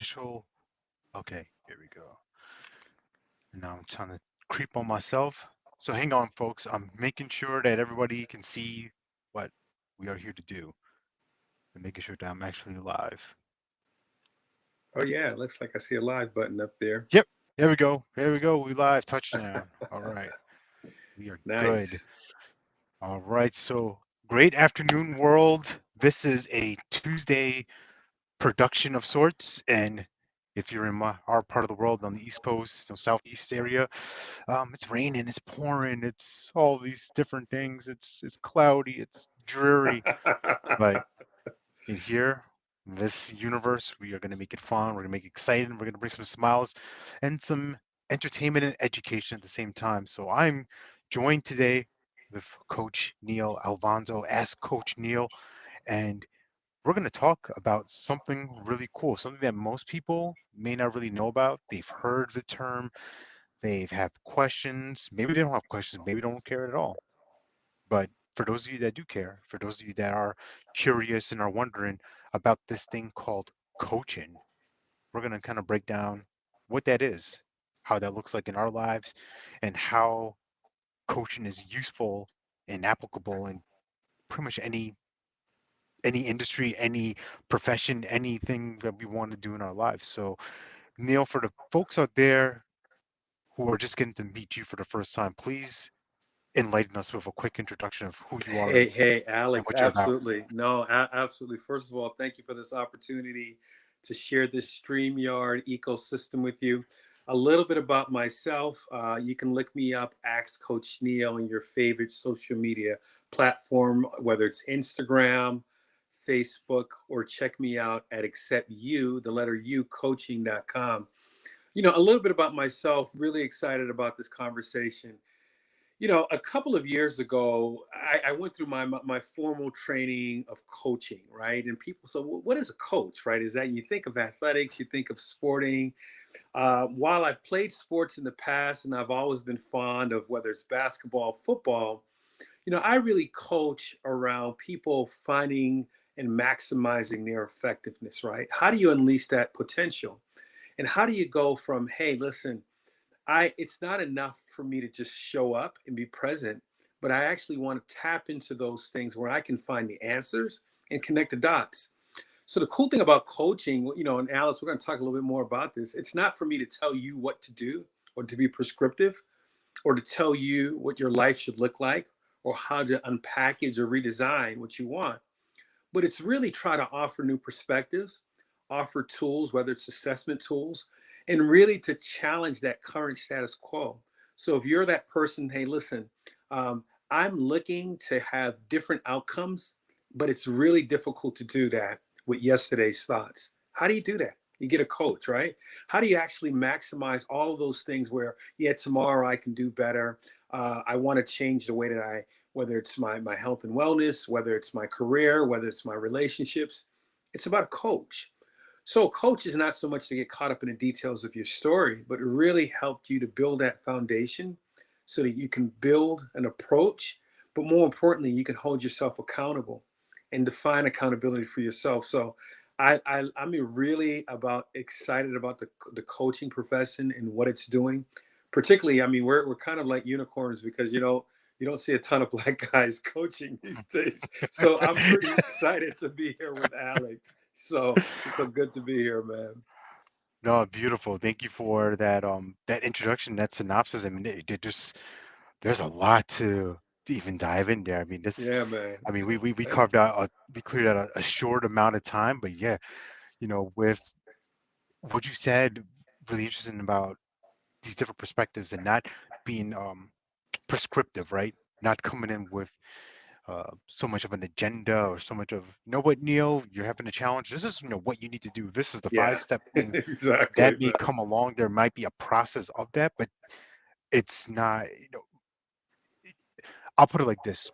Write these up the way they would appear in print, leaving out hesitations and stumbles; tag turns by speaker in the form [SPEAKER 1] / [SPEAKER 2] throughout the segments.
[SPEAKER 1] official. Okay, here we go. And now I'm trying to creep on myself. So hang on, folks. I'm making sure that everybody can see what we are here to do and making sure that I'm actually live.
[SPEAKER 2] Oh yeah, it looks like I see a live button up there.
[SPEAKER 1] Yep, there we go. There we go. We live. Touchdown. All right. We are good.
[SPEAKER 2] Nice.
[SPEAKER 1] All right. So great afternoon, world. This is a Tuesday production of sorts. And if you're in our part of the world on the East Coast, Southeast area, it's raining, it's pouring, it's all these different things. It's cloudy, it's dreary. But in here, this universe, we are going to make it fun. We're going to make it exciting. We're going to bring some smiles and some entertainment and education at the same time. So I'm joined today with Coach Neil Alvanzo. Ask Coach Neil, and we're going to talk about something really cool, something that most people may not really know about. They've heard the term, they've had questions. Maybe they don't have questions, maybe they don't care at all. But for those of you that do care, for those of you that are curious and are wondering about this thing called coaching, we're going to kind of break down what that is, how that looks like in our lives, and how coaching is useful and applicable in pretty much any industry, any profession, anything that we want to do in our lives. So, Neil, for the folks out there who are just getting to meet you for the first time, please enlighten us with a quick introduction of who you are
[SPEAKER 2] Hey,
[SPEAKER 1] and
[SPEAKER 2] Alex,
[SPEAKER 1] what you're about.
[SPEAKER 2] absolutely. No, absolutely. First of all, thank you for this opportunity to share this StreamYard ecosystem with you. A little bit about myself. You can look me up, Ask Coach Neil, on your favorite social media platform, whether it's Instagram, Facebook, or check me out at accept you, the letter U, coaching.com. A little bit about myself, really excited about this conversation. A couple of years ago, I went through my formal training of coaching, right? And people say, well, what is a coach, right? Is that you think of athletics, you think of sporting. While I've played sports in the past and I've always been fond of whether it's basketball, football, I really coach around people finding and maximizing their effectiveness, right? How do you unleash that potential? And how do you go from, hey, listen, it's not enough for me to just show up and be present, but I actually want to tap into those things where I can find the answers and connect the dots. So the cool thing about coaching, and Alice, we're going to talk a little bit more about this. It's not for me to tell you what to do or to be prescriptive or to tell you what your life should look like or how to unpackage or redesign what you want, but it's really try to offer new perspectives, offer tools, whether it's assessment tools, and really to challenge that current status quo. So if you're that person, hey, listen, I'm looking to have different outcomes, but it's really difficult to do that with yesterday's thoughts. How do you do that? You get a coach, right? How do you actually maximize all of those things where, yeah, tomorrow I can do better. I want to change the way that whether it's my health and wellness, whether it's my career, whether it's my relationships. It's about a coach. So a coach is not so much to get caught up in the details of your story, but really help you to build that foundation so that you can build an approach, but more importantly, you can hold yourself accountable and define accountability for yourself. So I'm really about excited about the coaching profession and what it's doing. Particularly, I mean, we're kind of like unicorns because you don't see a ton of black guys coaching these days. So I'm pretty excited to be here with Alex. So it's so good to be here, man.
[SPEAKER 1] No, beautiful. Thank you for that introduction, that synopsis. I mean, it just there's a lot to even dive in there. I mean,
[SPEAKER 2] Yeah, man.
[SPEAKER 1] I mean, we
[SPEAKER 2] Thank
[SPEAKER 1] carved out we cleared out a short amount of time, but yeah, with what you said, really interesting about these different perspectives and not being prescriptive, right? Not coming in with so much of an agenda or so much of, you know what, Neil, you're having a challenge. This is, what you need to do. This is the
[SPEAKER 2] you. Yeah,
[SPEAKER 1] 5-step thing
[SPEAKER 2] exactly,
[SPEAKER 1] that may
[SPEAKER 2] man.
[SPEAKER 1] come along. There might be a process of that, but it's not, I'll put it like this.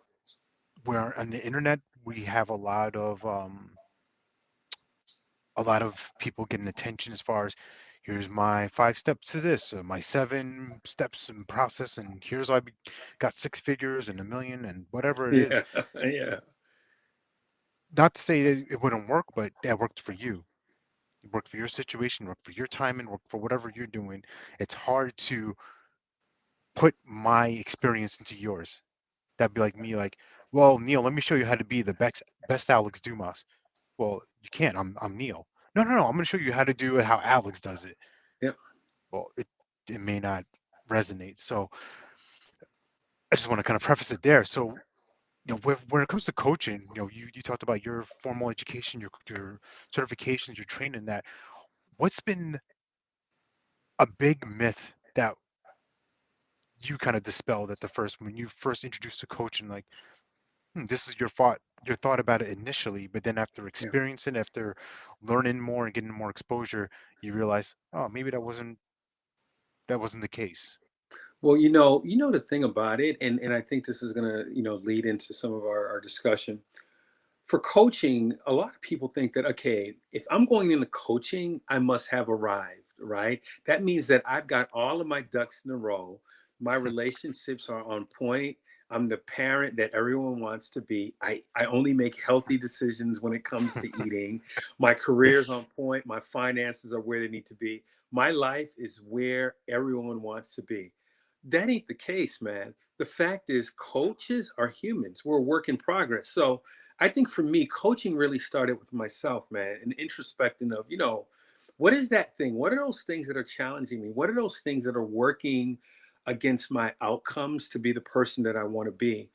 [SPEAKER 1] Where on the internet, we have a lot of people getting attention as far as here's my 5 steps to this, or my 7 steps in process, and here's how got 6 figures and a million and whatever it is.
[SPEAKER 2] Yeah, yeah,
[SPEAKER 1] Not to say that it wouldn't work, but that worked for you. work for your situation, work for your time, and work for whatever you're doing. It's hard to put my experience into yours. That'd be like me, like, well, Neil, let me show you how to be the best Alex Dumas. Well, you can't. I'm Neil. No, no, no. I'm going to show you how to do it how Alex does it.
[SPEAKER 2] Yeah.
[SPEAKER 1] Well, it may not resonate. So I just want to kind of preface it there. So when it comes to coaching, you talked about your formal education, your certifications, your training. That what's been a big myth that you kind of dispelled at the first when you first introduced to coaching, like this is your thought about it initially, but then after
[SPEAKER 2] Yeah.
[SPEAKER 1] experiencing, after learning more and getting more exposure, you realize, oh, maybe that wasn't the case.
[SPEAKER 2] Well, the thing about it, and I think this is gonna, lead into some of our discussion. For coaching, a lot of people think that, okay, if I'm going into coaching, I must have arrived, right? That means that I've got all of my ducks in a row. My relationships are on point. I'm the parent that everyone wants to be. I only make healthy decisions when it comes to eating. My career's on point. My finances are where they need to be. My life is where everyone wants to be. That ain't the case, man. The fact is, coaches are humans. We're a work in progress. So, I think for me, coaching really started with myself, man, and introspecting of, what is that thing? What are those things that are challenging me? What are those things that are working against my outcomes to be the person that I want to be?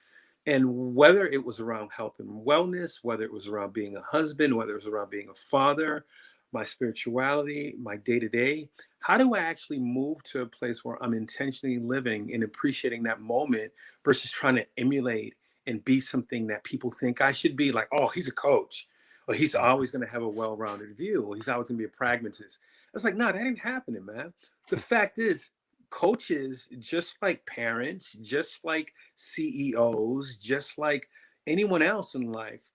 [SPEAKER 2] And whether it was around health and wellness, whether it was around being a husband, whether it was around being a father, my spirituality, my day to day, how do I actually move to a place where I'm intentionally living and appreciating that moment versus trying to emulate and be something that people think I should be, like, oh, he's a coach, or he's
[SPEAKER 1] Mhm.
[SPEAKER 2] always going to have a well rounded view, or he's always going to be a pragmatist. It's like, no, that ain't happening, man. The fact is, coaches, just like parents, just like CEOs, just like anyone else in life,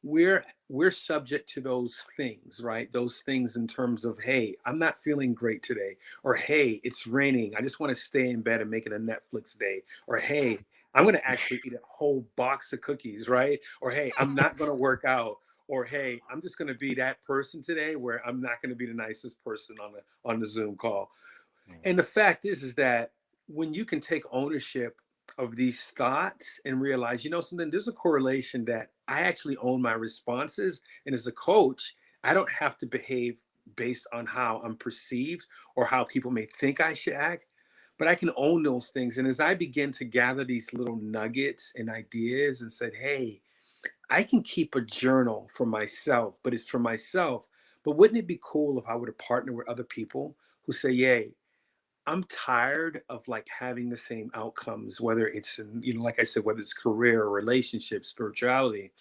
[SPEAKER 2] we're subject to those things, right? Those things in terms of, hey, I'm not feeling great today, or hey, it's raining, I just want to stay in bed and make it a Netflix day, or hey, I'm going to actually eat a whole box of cookies, right? Or hey, I'm not going to work out. Or hey, I'm just going to be that person today where I'm not going to be the nicest person on the Zoom call.
[SPEAKER 1] Mm.
[SPEAKER 2] And the fact is that when you can take ownership of these thoughts and realize, something, there's a correlation that I actually own my responses. And as a coach, I don't have to behave based on how I'm perceived or how people may think I should act, but I can own those things. And as I begin to gather these little nuggets and ideas and said, hey, I can keep a journal for myself, but it's for myself. But wouldn't it be cool if I would have partnered with other people who say, yay, I'm tired of like having the same outcomes, whether it's in, like I said, whether it's career, relationships, spirituality.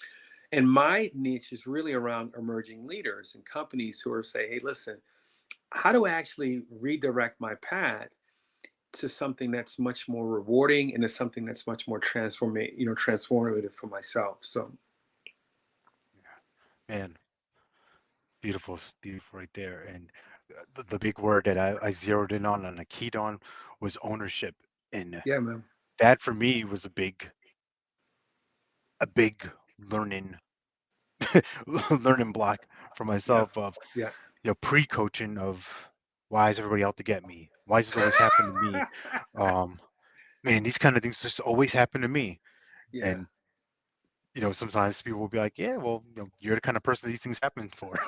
[SPEAKER 2] And my niche is really around emerging leaders and companies who are saying, hey, listen, how do I actually redirect my path to something that's much more rewarding and to something that's much more transformative for myself. So
[SPEAKER 1] Yeah, man, beautiful, beautiful right there. And the big word that I zeroed in on and I keyed on was ownership, and
[SPEAKER 2] yeah, man.
[SPEAKER 1] that for me was a big learning learning block for
[SPEAKER 2] Yeah,
[SPEAKER 1] myself of
[SPEAKER 2] yeah.
[SPEAKER 1] pre-coaching of why is everybody out to get me? Why does this always happen to me? Um, Man, these kind of things just always happen to me.
[SPEAKER 2] Yeah.
[SPEAKER 1] And sometimes people will be like, "Yeah, well, you're the kind of person these things happen for."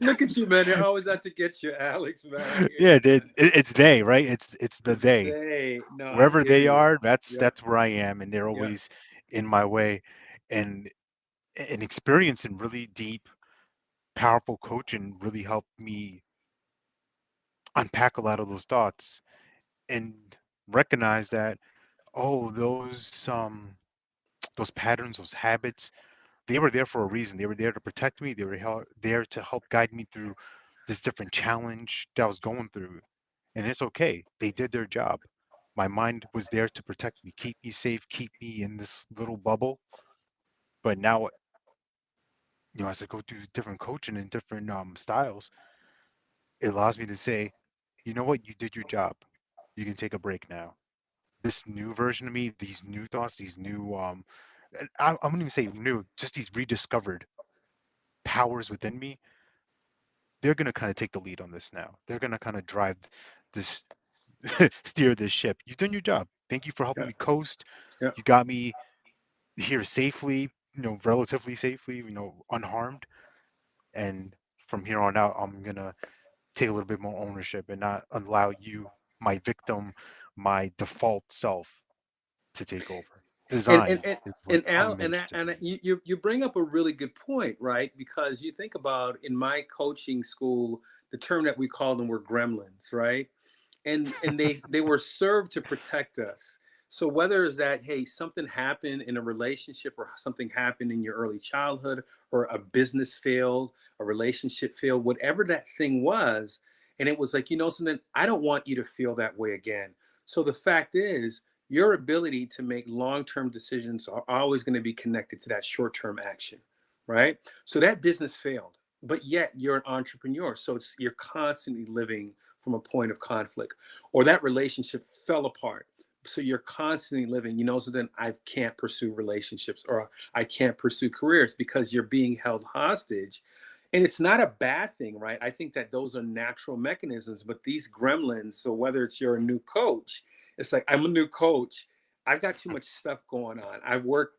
[SPEAKER 2] Look at you, man. They're always out to get you, Alex, man. I hear
[SPEAKER 1] Yeah,
[SPEAKER 2] you, man.
[SPEAKER 1] it's they, right? It's the
[SPEAKER 2] It's
[SPEAKER 1] they.
[SPEAKER 2] they. No, I
[SPEAKER 1] Wherever
[SPEAKER 2] hear
[SPEAKER 1] they
[SPEAKER 2] you.
[SPEAKER 1] are, that's
[SPEAKER 2] Yeah,
[SPEAKER 1] that's where I am, and they're
[SPEAKER 2] yeah,
[SPEAKER 1] always in my way. And experiencing really deep, powerful coaching really helped me unpack a lot of those thoughts and recognize that, oh, those patterns, those habits, they were there for a reason. They were there to protect me. They were there to help guide me through this different challenge that I was going through. And it's okay. They did their job. My mind was there to protect me, keep me safe, keep me in this little bubble. But now, as I go through different coaching and different styles, it allows me to say, you know what, you did your job. You can take a break now. This new version of me, these new thoughts, these new I wouldn't even say new, just these rediscovered powers within me, they're going to kind of take the lead on this now. They're going to kind of drive this, steer this ship. You've done your job. Thank you for helping
[SPEAKER 2] Yeah.
[SPEAKER 1] me coast.
[SPEAKER 2] Yeah.
[SPEAKER 1] You got me here safely, relatively safely, unharmed. And from here on out, I'm going to take a little bit more ownership and not allow you, my victim, my default self, to take over.
[SPEAKER 2] and and
[SPEAKER 1] Design
[SPEAKER 2] and,
[SPEAKER 1] is what
[SPEAKER 2] and Al,
[SPEAKER 1] I'm meant to be.
[SPEAKER 2] you bring up a really good point, right? Because you think about, in my coaching school, the term that we called them were gremlins, right? And they were served to protect us. So whether it's that, hey, something happened in a relationship, or something happened in your early childhood, or a business failed, a relationship failed, whatever that thing was, and it was like, something, I don't want you to feel that way again. So the fact is, your ability to make long-term decisions are always going to be connected to that short-term action, right? So that business failed, but yet you're an entrepreneur, so you're constantly living from a point of conflict. Or that relationship fell apart, so you're constantly living, so then I can't pursue relationships, or I can't pursue careers, because you're being held hostage. And it's not a bad thing, right? I think that those are natural mechanisms. But these gremlins, so whether it's you're a new coach, it's like, I'm a new coach, I've got too much stuff going on, I work,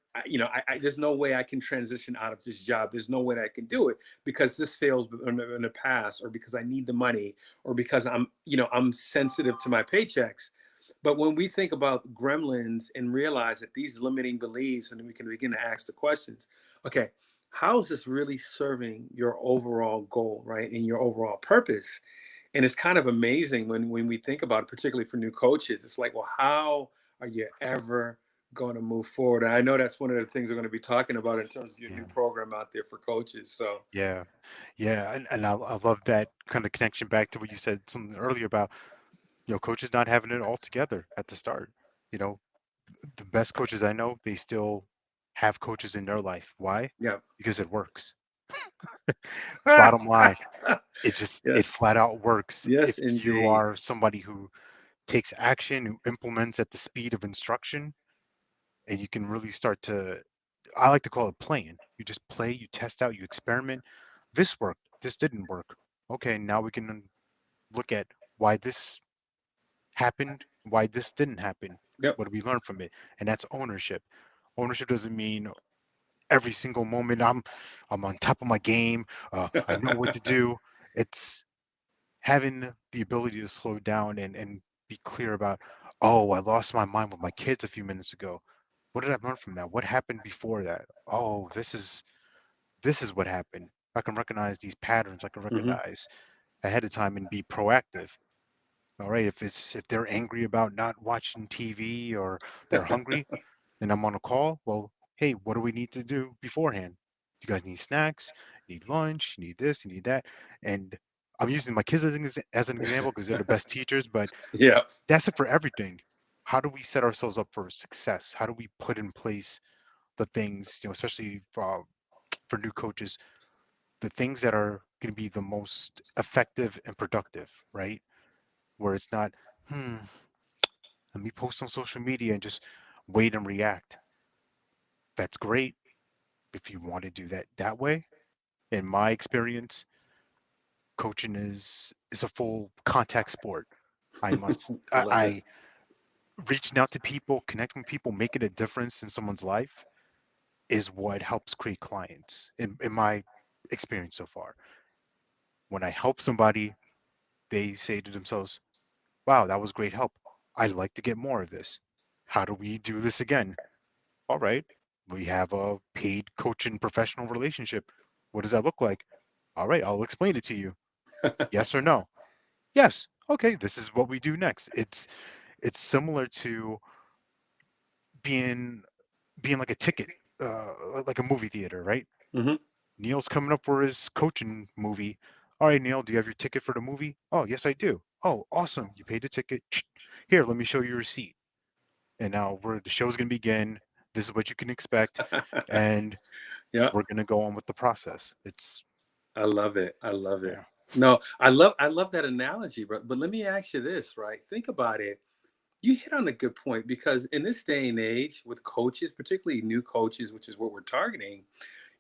[SPEAKER 2] there's no way I can transition out of this job, there's no way that I can do it, because this fails in the past, or because I need the money, or because I'm sensitive to my paychecks. But when we think about gremlins and realize that these limiting beliefs, and we can begin to ask the questions, okay, how is this really serving your overall goal, right, and your overall purpose? And it's kind of amazing when we think about it, particularly for new coaches. It's like, well, how are you ever going to move forward? And I know that's one of the things we're going to be talking about in terms of your new
[SPEAKER 1] Yeah.
[SPEAKER 2] program out there for coaches. So
[SPEAKER 1] Yeah. Yeah. And I love that kind of connection back to what you said something earlier about, coaches not having it all together at the start. You know, the best coaches I know, they still have coaches in their life. Why?
[SPEAKER 2] yeah.
[SPEAKER 1] Because it works. Bottom line, it
[SPEAKER 2] Yes.
[SPEAKER 1] flat out works.
[SPEAKER 2] Yes,
[SPEAKER 1] If you
[SPEAKER 2] indeed.
[SPEAKER 1] are somebody who takes action, who implements at the speed of instruction, and you can really start to, I like to call it playing. You just play, you test out, you experiment. This worked, this didn't work. Okay, now we can look at why this happened, why this didn't happen.
[SPEAKER 2] Yep.
[SPEAKER 1] What do we learn from it? And that's ownership. Ownership doesn't mean every single moment I'm on top of my game. I know what to do. It's having the ability to slow down and be clear about, oh, I lost my mind with my kids a few minutes ago. What did I learn from that? What happened before that? Oh, this is what happened. I can recognize these patterns. I can
[SPEAKER 2] Hmm.
[SPEAKER 1] recognize ahead of time and be proactive. All right, if they're angry about not watching TV or they're hungry and I'm on a call, well, hey, what do we need to do beforehand? You guys need snacks, you need lunch, you need this, you need that. And I'm using my kids as an example because they're the best teachers, but
[SPEAKER 2] Yeah.
[SPEAKER 1] that's it for everything. How do we set ourselves up for success? How do we put in place the things, especially for new coaches, the things that are going to be the most effective and productive, right? Where it's not, hmm, let me post on social media and just wait and react. That's great if you want to do that way. In my experience, coaching is a full contact sport. I must
[SPEAKER 2] I
[SPEAKER 1] I,
[SPEAKER 2] love it.
[SPEAKER 1] I reaching out to people, connecting with people, making a difference in someone's life is what helps create clients in my experience so far. When I help somebody, they say to themselves, wow, that was great help. I'd like to get more of this. How do we do this again? All right, we have a paid coaching professional relationship. What does that look like? All right, I'll explain it to you. Yes or no? Yes. Okay, this is what we do next. It's similar to being being like a ticket, like a movie theater, right?
[SPEAKER 2] Hmm.
[SPEAKER 1] Neil's coming up for his coaching movie. All right, Neil, do you have your ticket for the movie? Oh, yes, I do. Oh, awesome. You paid the ticket. Here, let me show you your receipt. And now the show's going to begin. This is what you can expect. And
[SPEAKER 2] Yeah.
[SPEAKER 1] we're going to go on with the process. It's,
[SPEAKER 2] I love it. I love it.
[SPEAKER 1] yeah,
[SPEAKER 2] No, I love that analogy, but let me ask you this, right? Think about it. You hit on a good point, because in this day and age with coaches, particularly new coaches, which is what we're targeting,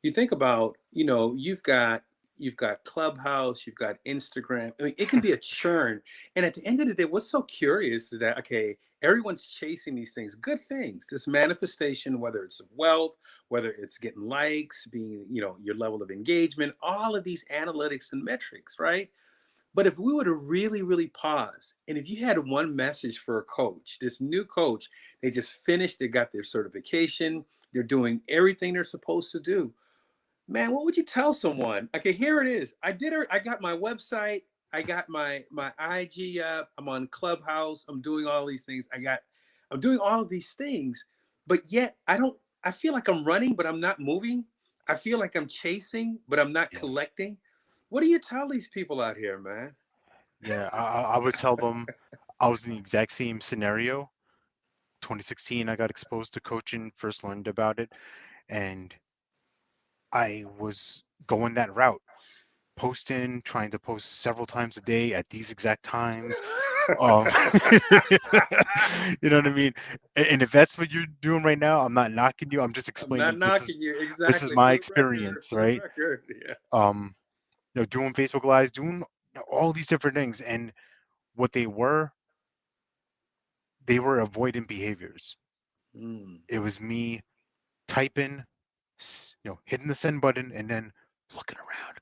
[SPEAKER 2] you think about, you've got you've got Clubhouse, you've got Instagram. I mean, it can be a churn. And at the end of the day, what's so curious is that, okay, everyone's chasing these things, good things, this manifestation, whether it's of wealth, whether it's getting likes, being, your level of engagement, all of these analytics and metrics, right? But if we were to really, really pause, and if you had one message for a coach, this new coach, they just finished, they got their certification, they're doing everything they're supposed to do. Man, what would you tell someone? Okay, here it is. I got my website, I got my IG up, I'm on Clubhouse, I'm doing all these things. I'm doing all of these things, but yet I feel like I'm running, but I'm not moving. I feel like I'm chasing, but I'm not
[SPEAKER 1] Yeah.
[SPEAKER 2] collecting. What do you tell these people out here, man?
[SPEAKER 1] Yeah. I would tell them I was in the exact same scenario. 2016, I got exposed to coaching, first learned about it, and I was going that route, posting, trying to post several times a day at these exact times. Um, you know what I mean? And if that's what you're doing right now, I'm not knocking you. I'm just
[SPEAKER 2] I'm not
[SPEAKER 1] explaining
[SPEAKER 2] knocking you.
[SPEAKER 1] this is
[SPEAKER 2] Exactly.
[SPEAKER 1] my
[SPEAKER 2] For the record.
[SPEAKER 1] experience,
[SPEAKER 2] For the
[SPEAKER 1] right?
[SPEAKER 2] record. Yeah.
[SPEAKER 1] Um, doing Facebook Lives, doing all these different things, and what they were avoidant behaviors.
[SPEAKER 2] Mm.
[SPEAKER 1] It was me typing, hitting the send button, and then looking around,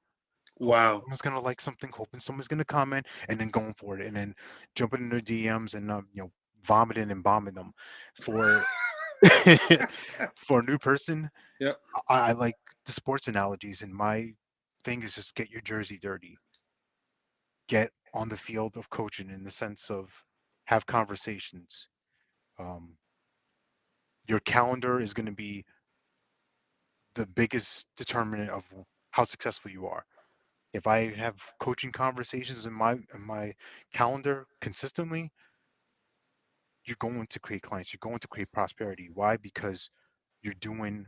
[SPEAKER 1] hoping
[SPEAKER 2] Wow.
[SPEAKER 1] someone's gonna like something, hoping someone's gonna comment, and then going for it, and then jumping in their DMs and vomiting and bombing them. For for a new person,
[SPEAKER 2] Yep.
[SPEAKER 1] I like the sports analogies, and my thing is just get your jersey dirty, get on the field of coaching in the sense of have conversations. Um, your calendar is going to be the biggest determinant of how successful you are. If I have coaching conversations in my calendar consistently, you're going to create clients, you're going to create prosperity. Why? Because you're doing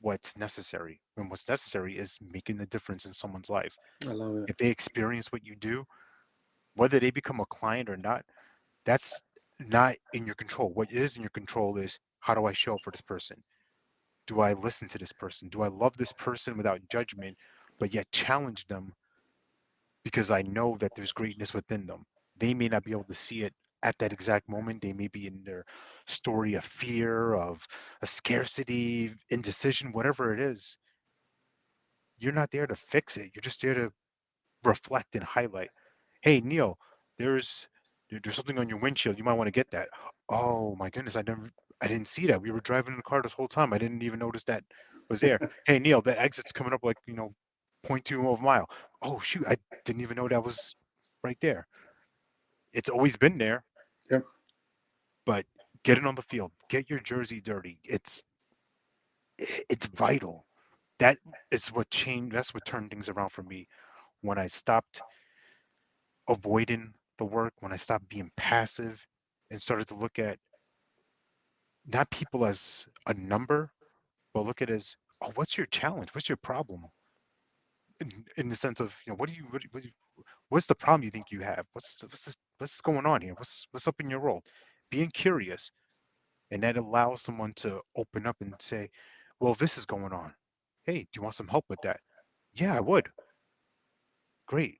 [SPEAKER 1] what's necessary. And what's necessary is making the difference in someone's life.
[SPEAKER 2] I love it.
[SPEAKER 1] If they experience what you do, whether they become a client or not, that's not in your control. What is in your control is how do I show up for this person? Do I listen to this person? Do I love this person without judgment, but yet challenge them because I know that there's greatness within them? They may not be able to see it at that exact moment. They may be in their story of fear, of a scarcity, indecision, whatever it is. You're not there to fix it. You're just there to reflect and highlight. Hey, Neil, there's there's something on your windshield. You might want to get that. Oh my goodness, I didn't see that. We were driving in the car this whole time. I didn't even notice that was there. Hey, Neil, the exit's coming up like, zero point 0.2 of a mile. Oh shoot, I didn't even know that was right there. It's always been there,
[SPEAKER 2] Yep.
[SPEAKER 1] but get it on the field. Get your jersey dirty. It's vital. That is what changed. That's what turned things around for me when I stopped avoiding the work, when I stopped being passive and started to look at not people as a number, but look at it as, oh, what's your challenge? What's your problem? In the sense of, what's the problem you think you have? What's going on here? What's up in your world? Being curious, and that allows someone to open up and say, well, this is going on. Hey, do you want some help with that? Yeah, I would. Great.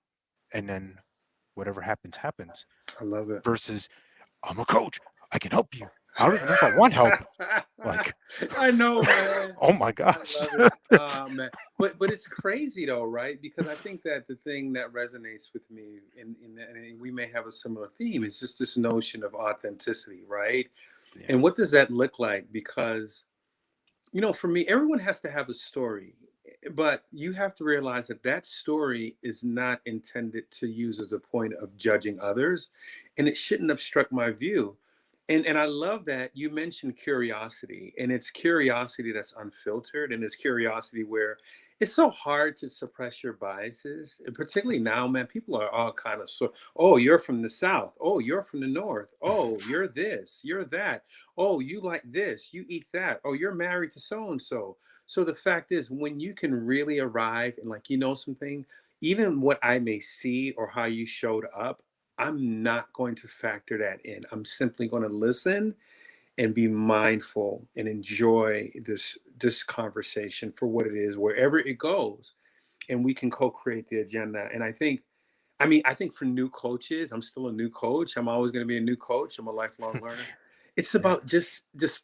[SPEAKER 1] And then whatever happens, happens.
[SPEAKER 2] I love it.
[SPEAKER 1] Versus, I'm a coach. I can help you. I don't even know if I want help. Like,
[SPEAKER 2] I know, man.
[SPEAKER 1] oh my
[SPEAKER 2] I
[SPEAKER 1] gosh.
[SPEAKER 2] love it. Man. But it's crazy though, right? Because I think that the thing that resonates with me, and we may have a similar theme, is just this notion of authenticity, right?
[SPEAKER 1] Yeah.
[SPEAKER 2] And what does that look like? Because for me, everyone has to have a story, but you have to realize that that story is not intended to use as a point of judging others, and it shouldn't obstruct my view. And I love that you mentioned curiosity, and it's curiosity that's unfiltered, and it's curiosity where it's so hard to suppress your biases, and particularly now, man, people are all kind of so. Oh, you're from the South. Oh, you're from the North. Oh, you're this. You're that. Oh, you like this. You eat that. Oh, you're married to so and so. So the fact is, when you can really arrive and like something, even what I may see or how you showed up, I'm not going to factor that in. I'm simply going to listen and be mindful and enjoy this conversation for what it is, wherever it goes. and we can co-create the agenda. And I think for new coaches, I'm still a new coach. I'm always going to be a new coach. I'm a lifelong learner. It's
[SPEAKER 1] Yeah.
[SPEAKER 2] about just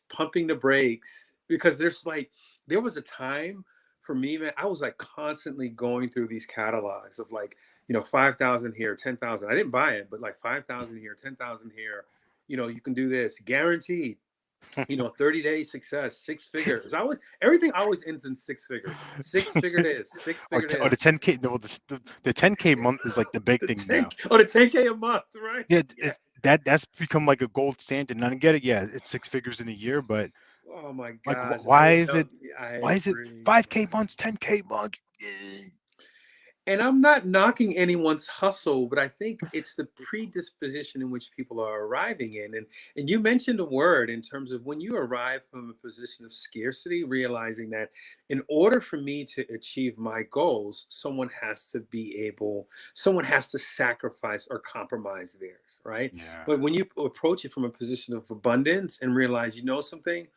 [SPEAKER 2] pumping the brakes, because there was a time for me, man. I was like constantly going through these catalogs of, like, 5,000 here, 10,000. I didn't buy it, but like 5,000 here, 10,000 here. You can do this, guaranteed. 30-day success, six figures. Everything always ends in six figures. Six figure this, six
[SPEAKER 1] Or
[SPEAKER 2] figure
[SPEAKER 1] or the
[SPEAKER 2] this.
[SPEAKER 1] 10K. No, the 10K month is like the big
[SPEAKER 2] The
[SPEAKER 1] thing
[SPEAKER 2] 10
[SPEAKER 1] now.
[SPEAKER 2] oh the 10K a month, right?
[SPEAKER 1] Yeah,
[SPEAKER 2] Yeah.
[SPEAKER 1] that's become like a gold standard. And I get it. Yeah, it's six figures in a year, but
[SPEAKER 2] Oh my
[SPEAKER 1] like,
[SPEAKER 2] gosh. I
[SPEAKER 1] why
[SPEAKER 2] was
[SPEAKER 1] is it?
[SPEAKER 2] telling you, I
[SPEAKER 1] Why is it
[SPEAKER 2] agree.
[SPEAKER 1] 5K months, 10K months?
[SPEAKER 2] And I'm not knocking anyone's hustle, but I think it's the predisposition in which people are arriving in. And you mentioned a word in terms of when you arrive from a position of scarcity, realizing that in order for me to achieve my goals, someone has to sacrifice or compromise theirs, right?
[SPEAKER 1] Yeah.
[SPEAKER 2] But when you approach it from a position of abundance and realize, something,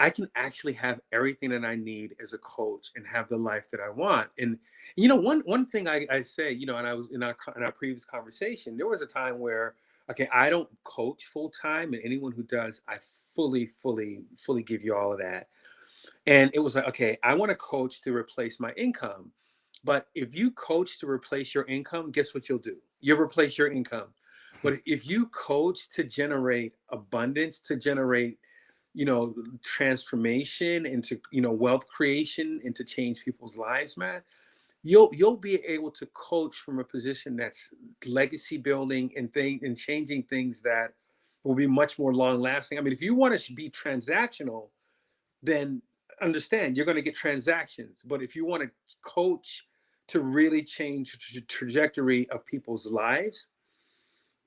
[SPEAKER 2] I can actually have everything that I need as a coach and have the life that I want. And one thing I say, and I was in our previous conversation, there was a time where, okay, I don't coach full time, and anyone who does, I fully, fully, fully give you all of that. And it was like, okay, I want to coach to replace my income. But if you coach to replace your income, guess what you'll do? You'll replace your income. But if you coach to generate abundance, to generate, transformation into, wealth creation, and to change people's lives, man, you'll be able to coach from a position that's legacy building and changing things that will be much more long lasting. I mean, if you want to be transactional, then understand you're going to get transactions. But if you want to coach to really change the trajectory of people's lives,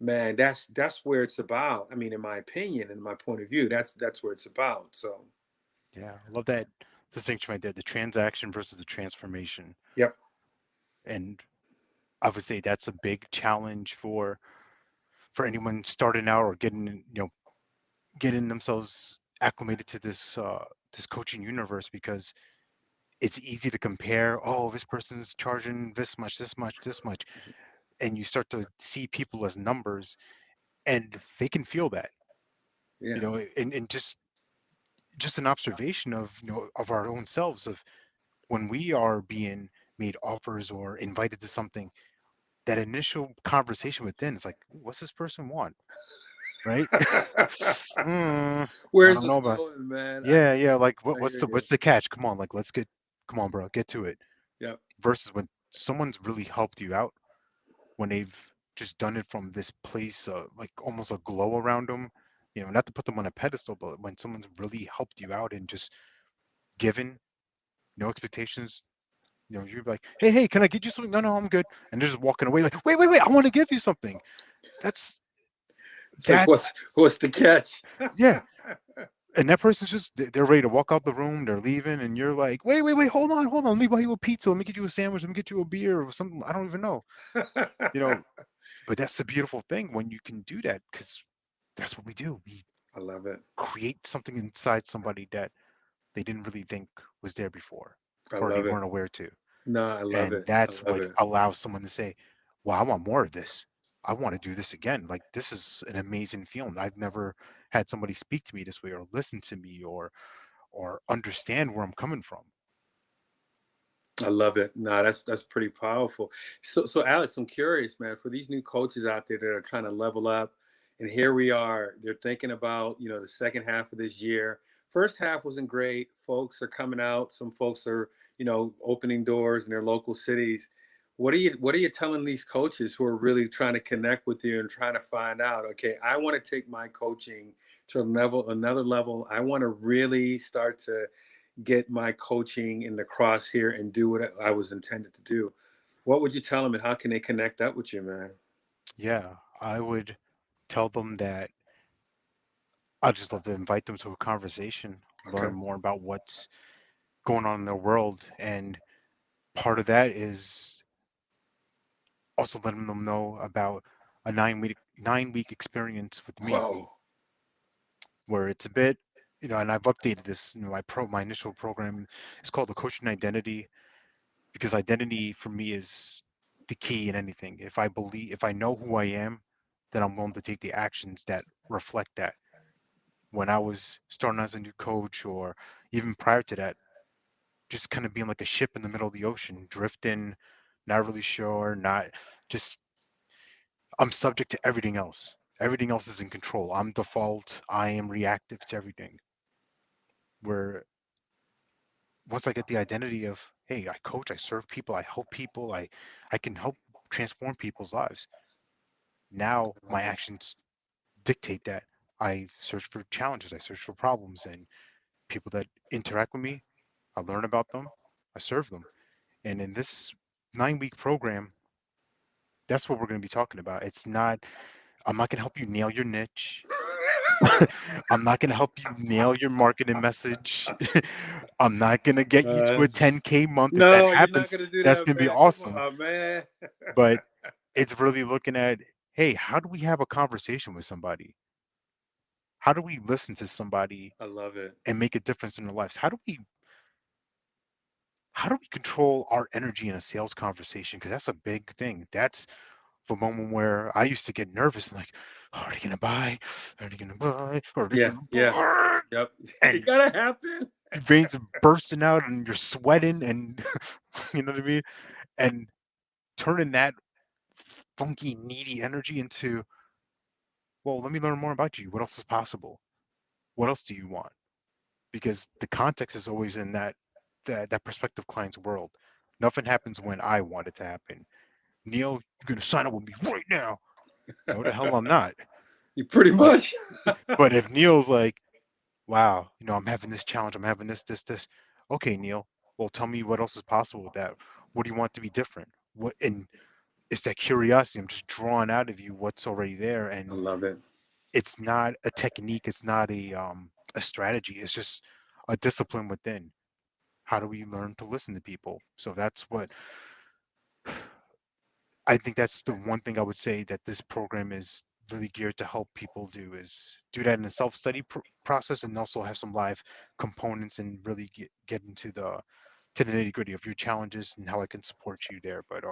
[SPEAKER 2] man, that's where it's about. I mean, in my opinion, in my point of view, that's where it's about. So,
[SPEAKER 1] Yeah, I love that distinction right there, the transaction versus the transformation.
[SPEAKER 2] yep.
[SPEAKER 1] And I would say that's a big challenge for anyone starting out or getting themselves acclimated to this coaching universe, because it's easy to compare. Oh, this person's charging this much, this much, this much, and you start to see people as numbers, and they can feel that.
[SPEAKER 2] Yeah.
[SPEAKER 1] And just an observation of of our own selves, of when we are being made offers or invited to something, that initial conversation within is like, what's this person want, right? I
[SPEAKER 2] Where's
[SPEAKER 1] don't know
[SPEAKER 2] this
[SPEAKER 1] about.
[SPEAKER 2] going, man?
[SPEAKER 1] Yeah, yeah. Like,
[SPEAKER 2] I
[SPEAKER 1] what's
[SPEAKER 2] hear
[SPEAKER 1] the
[SPEAKER 2] you.
[SPEAKER 1] what's the catch? Come on, like, come on, bro, get to it.
[SPEAKER 2] Yep.
[SPEAKER 1] Versus when someone's really helped you out, when they've just done it from this place, like almost a glow around them. Not to put them on a pedestal, but when someone's really helped you out and just given, no expectations. You're like, hey, can I get you something? No, no, I'm good. And they're just walking away like, wait, I want to give you something. That's
[SPEAKER 2] It's like, what's
[SPEAKER 1] that's
[SPEAKER 2] what's the catch?
[SPEAKER 1] yeah. And that person's just, they're ready to walk out the room. They're leaving, and you're like, wait, hold on. Let me buy you a pizza. Let me get you a sandwich. Let me get you a beer or something. I don't even know. You know, but that's the beautiful thing when you can do that, because that's what we do. We
[SPEAKER 2] I love it.
[SPEAKER 1] create something inside somebody that they didn't really think was there before,
[SPEAKER 2] I
[SPEAKER 1] or they
[SPEAKER 2] love it.
[SPEAKER 1] weren't aware to.
[SPEAKER 2] No, I love
[SPEAKER 1] And
[SPEAKER 2] it. I
[SPEAKER 1] that's
[SPEAKER 2] love
[SPEAKER 1] what
[SPEAKER 2] it.
[SPEAKER 1] allows someone to say, well, I want more of this. I want to do this again. Like, this is an amazing feeling. I've never had somebody speak to me this way, or listen to me, or understand where I'm coming from.
[SPEAKER 2] I love it. No, that's pretty powerful. So Alex, I'm curious, man, for these new coaches out there that are trying to level up, and here we are, they're thinking about, the second half of this year. First half wasn't great. Folks are coming out. Some folks are, opening doors in their local cities. What are you telling these coaches who are really trying to connect with you and trying to find out, okay, I want to take my coaching to another level. I want to really start to get my coaching in the crosshair and do what I was intended to do. What would you tell them, and how can they connect up with you, man?
[SPEAKER 1] Yeah, I would tell them that I'd just love to invite them to a conversation,
[SPEAKER 2] Okay.
[SPEAKER 1] learn more about what's going on in their world. And part of that is also letting them know about a 9-week experience with me,
[SPEAKER 2] Whoa.
[SPEAKER 1] where it's a bit, and I've updated this. My initial program is called the Coaching Identity. because identity for me is the key in anything. If I know who I am, then I'm willing to take the actions that reflect that. When I was starting as a new coach, or even prior to that, just kind of being like a ship in the middle of the ocean, drifting, not really sure, not just I'm subject to everything else. Everything else is in control. I'm default. I am reactive to everything. Where once I get the identity of, hey, I coach, I serve people, I help people, I can help transform people's lives. Now
[SPEAKER 2] I
[SPEAKER 1] my
[SPEAKER 2] love it.
[SPEAKER 1] actions dictate that. I search for challenges, I search for problems, and people that interact with me, I learn about them, I serve them. And in this 9-week program, that's what we're going to be talking about. I'm not going to help you nail your niche. I'm not going to help you nail your marketing message. I'm not going to get you to
[SPEAKER 2] Uh,
[SPEAKER 1] a 10K month. If that
[SPEAKER 2] no, you're not
[SPEAKER 1] happens,
[SPEAKER 2] gonna do
[SPEAKER 1] that's
[SPEAKER 2] that,
[SPEAKER 1] going to be
[SPEAKER 2] man. Come
[SPEAKER 1] awesome.
[SPEAKER 2] on, man.
[SPEAKER 1] But it's really looking at, hey, how do we have a conversation with somebody? How do we listen to somebody
[SPEAKER 2] I love it.
[SPEAKER 1] and make a difference in their lives? How do we control our energy in a sales conversation? Because that's a big thing. That's the moment where I used to get nervous and like, are they gonna buy? Are they gonna buy? Are they
[SPEAKER 2] Yeah,
[SPEAKER 1] gonna
[SPEAKER 2] yeah,
[SPEAKER 1] buy?
[SPEAKER 2] yep. It
[SPEAKER 1] And
[SPEAKER 2] gotta happen.
[SPEAKER 1] your veins are bursting out and you're sweating and you know what I mean? And turning that funky, needy energy into, well, let me learn more about you. What else is possible? What else do you want? Because the context is always in that prospective client's world. Nothing happens when I want it to happen. Neil, you're gonna sign up with me right now. No, the hell I'm not.
[SPEAKER 2] You pretty
[SPEAKER 1] But
[SPEAKER 2] much.
[SPEAKER 1] but if Neil's like, wow, I'm having this challenge, I'm having this. Okay, Neil, well, tell me what else is possible with that. What do you want to be different? What and it's that curiosity. I'm just drawing out of you what's already there,
[SPEAKER 2] I
[SPEAKER 1] and
[SPEAKER 2] love it.
[SPEAKER 1] it's not a technique. It's not a strategy. It's just a discipline within. How do we learn to listen to people? So that's what I think that's the one thing I would say that this program is really geared to help people do is do that in a self-study process and also have some live components and really get into the nitty-gritty of your challenges and how I can support you there. But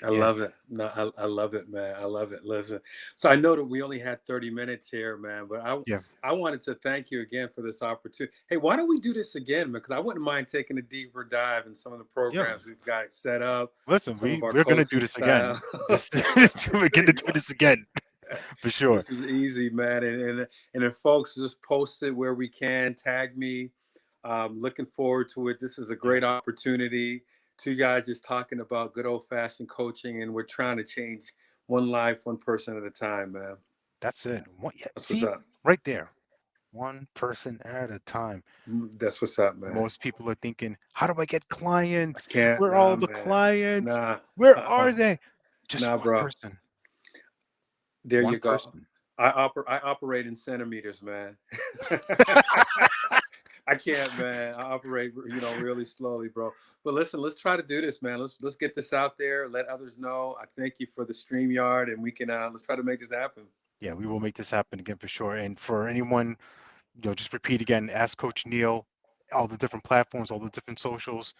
[SPEAKER 2] I
[SPEAKER 1] yeah,
[SPEAKER 2] love it. No, I love it, man. I love it. Listen, so I know that we only had 30 minutes here, man, but
[SPEAKER 1] yeah,
[SPEAKER 2] I wanted to thank you again for this opportunity. Hey, why don't we do this again? Because I wouldn't mind taking a deeper dive in some of the
[SPEAKER 1] yeah.
[SPEAKER 2] programs we've got set up,
[SPEAKER 1] Listen,
[SPEAKER 2] some of our
[SPEAKER 1] we're gonna do
[SPEAKER 2] coaching
[SPEAKER 1] this again.
[SPEAKER 2] styles.
[SPEAKER 1] This we're gonna do this again for sure.
[SPEAKER 2] This was easy, man. And if folks just post it where we can, tag me. Looking forward to it. This is a
[SPEAKER 1] Yeah,
[SPEAKER 2] great opportunity. Two guys just talking about good old fashioned coaching, and we're trying to change one life, one person at a time, man.
[SPEAKER 1] that's it. Yeah,
[SPEAKER 2] That's what's
[SPEAKER 1] see
[SPEAKER 2] up.
[SPEAKER 1] right there, one person at a time.
[SPEAKER 2] That's what's up, man.
[SPEAKER 1] Most people are thinking, how do I get
[SPEAKER 2] I
[SPEAKER 1] clients?
[SPEAKER 2] can't,
[SPEAKER 1] Where are
[SPEAKER 2] nah,
[SPEAKER 1] all the
[SPEAKER 2] man.
[SPEAKER 1] clients?
[SPEAKER 2] Nah,
[SPEAKER 1] Where
[SPEAKER 2] uh-uh.
[SPEAKER 1] are they? Just
[SPEAKER 2] Nah,
[SPEAKER 1] one
[SPEAKER 2] bro.
[SPEAKER 1] person.
[SPEAKER 2] There
[SPEAKER 1] One
[SPEAKER 2] you go.
[SPEAKER 1] person.
[SPEAKER 2] I operate in centimeters, man. I can't, man. I operate, really slowly, bro. But listen, let's try to do this, man. Let's get this out there. Let others know. I thank you for the StreamYard, and we can let's try to make this happen.
[SPEAKER 1] Yeah, we will make this happen again for sure. And for anyone, just repeat again, ask Coach Neil, all the different platforms, all the different socials.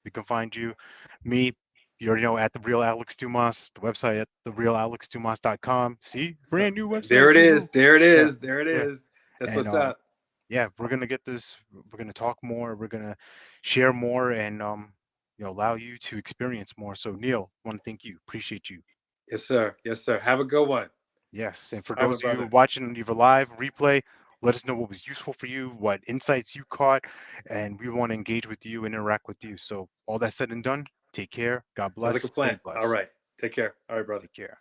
[SPEAKER 1] We can find you. Me, you already know, at the real Alex Dumas, the website at therealalexdumas.com. See,
[SPEAKER 2] So
[SPEAKER 1] brand new
[SPEAKER 2] there
[SPEAKER 1] website.
[SPEAKER 2] it
[SPEAKER 1] Woohoo.
[SPEAKER 2] is. There it
[SPEAKER 1] Yeah,
[SPEAKER 2] is. There it
[SPEAKER 1] yeah.
[SPEAKER 2] is. That's
[SPEAKER 1] And
[SPEAKER 2] what's up.
[SPEAKER 1] yeah, we're gonna get this. We're gonna talk more. We're gonna share more, and allow you to experience more. So Neil, want to thank you. Appreciate you.
[SPEAKER 2] Yes, sir. Yes, sir. Have a good one.
[SPEAKER 1] Yes, and for
[SPEAKER 2] All right, my
[SPEAKER 1] those of you
[SPEAKER 2] brother.
[SPEAKER 1] watching either live replay, let us know what was useful for you, what insights you caught, and we want to engage with you and interact with you. So all that said and done, take care. God
[SPEAKER 2] Sounds like a
[SPEAKER 1] bless. Stay
[SPEAKER 2] plan. All
[SPEAKER 1] blessed.
[SPEAKER 2] right. Take care. All right, brother.
[SPEAKER 1] Take care.